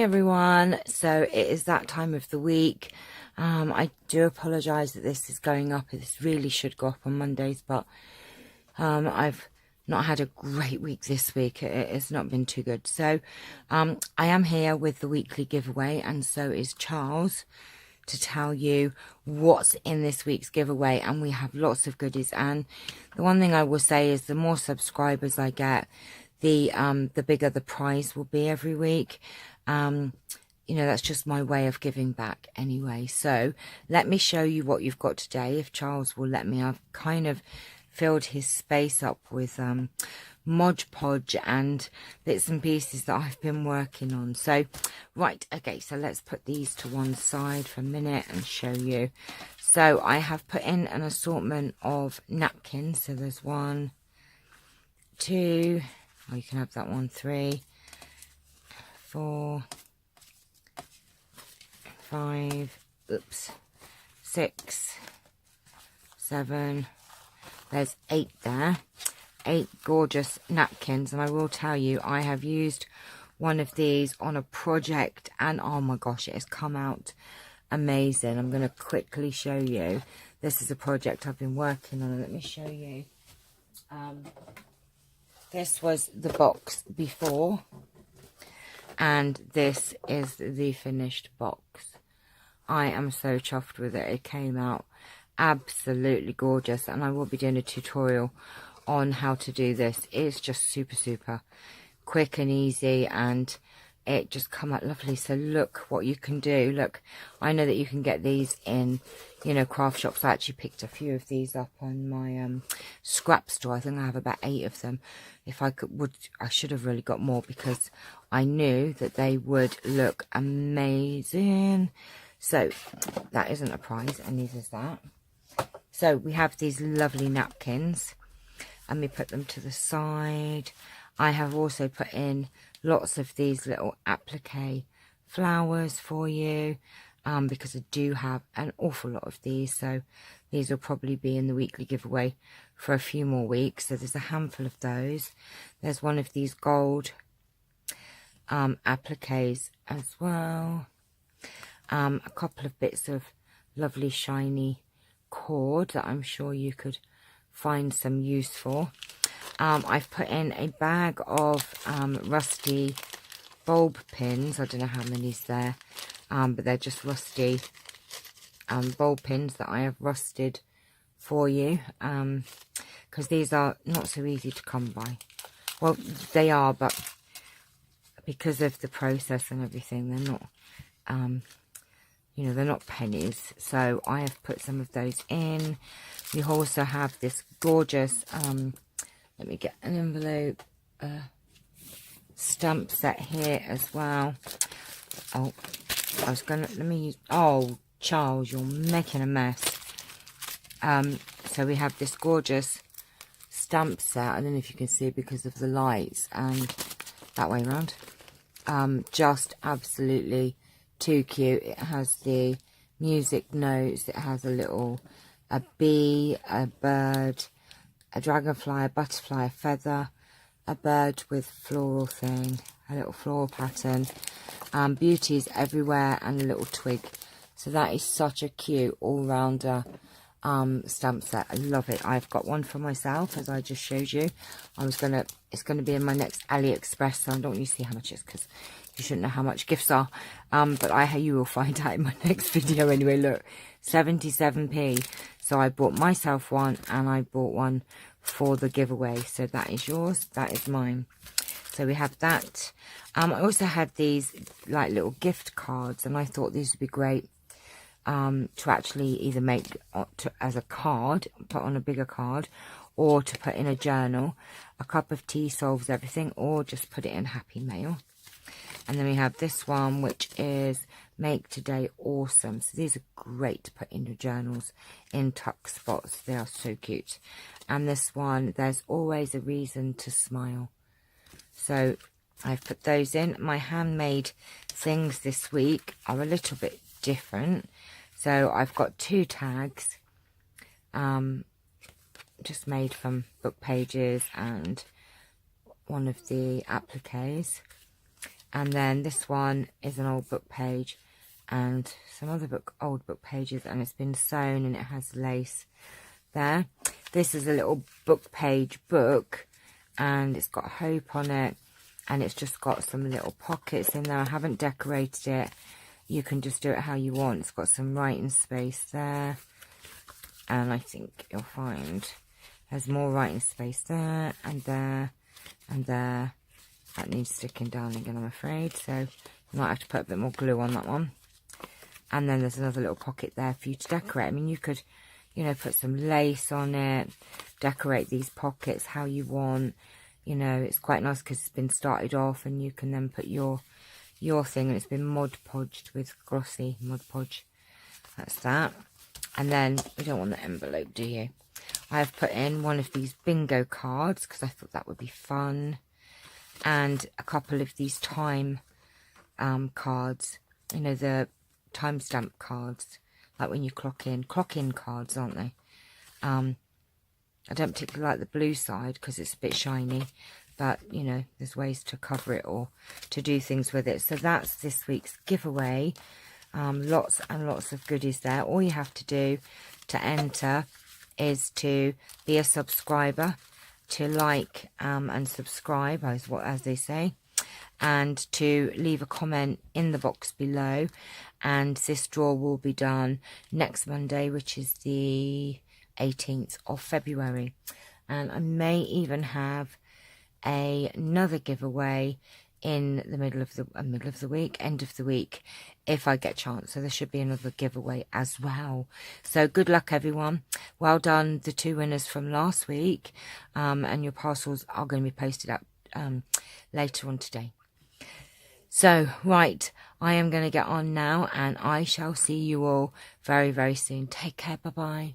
Everyone, so it is that time of the week. I do apologize that this is going up. This really should go up on Mondays, but I've not had a great week this week. It's not been too good. So I am here with the weekly giveaway, and so is Charles, to tell you what's in this week's giveaway. And we have lots of goodies, and the one thing I will say is the more subscribers I get, the bigger the prize will be every week. You know, that's just my way of giving back anyway. So let me show you what you've got today, if Charles will let me. I've kind of filled his space up with Mod Podge and bits and pieces that I've been working on. So right, okay, so let's put these to one side for a minute and show you. So I have put in an assortment of napkins. So there's 1, 2, oh, you can have that one, 3, 4, 5, oops, 6, 7, there's 8 there. 8 gorgeous napkins, and I will tell you, I have used one of these on a project, and oh my gosh, it has come out amazing. I'm going to quickly show you. This is a project I've been working on. Let me show you. This was the box before, and this is the finished box. I am so chuffed with it. It came out absolutely gorgeous, and I will be doing a tutorial on how to do this. It's just super quick and easy, and it just come out lovely. So look what you can do. Look, I know that you can get these in, you know, craft shops. I actually picked a few of these up on my scrap store. I think I have about 8 of them. If I I should have really got more, because I knew that they would look amazing. So that isn't a prize, and neither is that. So we have these lovely napkins, and we put them to the side. I have also put in lots of these little applique flowers for you, because I do have an awful lot of these. So these will probably be in the weekly giveaway for a few more weeks. So there's a handful of those. There's one of these gold appliques as well. A couple of bits of lovely shiny cord that I'm sure you could find some use for. I've put in a bag of rusty bulb pins. I don't know how many's there, but they're just rusty bulb pins that I have rusted for you, because these are not so easy to come by. Well, they are, but because of the process and everything, they're not you know, they're not pennies. So I have put some of those in. We also have this gorgeous, let me get an envelope, stamp set here as well. Oh, I was gonna, let me use, oh, Charles, you're making a mess. So we have this gorgeous stamp set. I don't know if you can see because of the lights, and that way around. Just absolutely too cute. It has the music notes. It has a bee, a bird, a dragonfly, a butterfly, a feather, a bird with floral thing, a little floral pattern, beauties everywhere, and a little twig. So that is such a cute all-rounder stamp set. I love it. I've got one for myself, as I just showed you. It's gonna be in my next AliExpress, so I don't want you to see how much it is, because you shouldn't know how much gifts are, but you will find out in my next video anyway. Look, 77p. So I bought myself one, and I bought one for the giveaway. So that is yours, that is mine. So we have that. I also had these like little gift cards, and I thought these would be great to actually either make as a card, put on a bigger card, or to put in a journal. A cup of tea solves everything, or just put it in Happy Mail. And then we have this one, which is Make Today Awesome. So these are great to put in your journals in tuck spots. They are so cute. And this one, There's Always a Reason to Smile. So I've put those in. My handmade things this week are a little bit different. So I've got 2 tags, just made from book pages and one of the appliques. And then this one is an old book page and some other old book pages, and it's been sewn and it has lace there. This is a little book page book, and it's got hope on it, and it's just got some little pockets in there. I haven't decorated it. You can just do it how you want. It's got some writing space there, and I think you'll find there's more writing space there and there and there. That needs sticking down again, I'm afraid, so you might have to put a bit more glue on that one. And then there's another little pocket there for you to decorate. I mean, you could, you know, put some lace on it, decorate these pockets how you want. You know, it's quite nice because it's been started off, and you can then put your thing, and it's been Mod Podged with glossy Mod Podge. That's that. And then you don't want the envelope, do you? I have put in one of these bingo cards because I thought that would be fun, and a couple of these time cards, you know, the timestamp cards, like when you clock in cards, aren't they? I don't particularly like the blue side because it's a bit shiny, but you know, there's ways to cover it or to do things with it. So that's this week's giveaway. Lots and lots of goodies there. All you have to do to enter is to be a subscriber, to like and subscribe, as they say, and to leave a comment in the box below. And this draw will be done next Monday, which is the 18th of February. And I may even have another giveaway in the middle of the week, end of the week, if I get a chance. So there should be another giveaway as well. So good luck, everyone. Well done, the 2 winners from last week. And your parcels are going to be posted up later on today. So, right, I am going to get on now, and I shall see you all very, very soon. Take care. Bye-bye.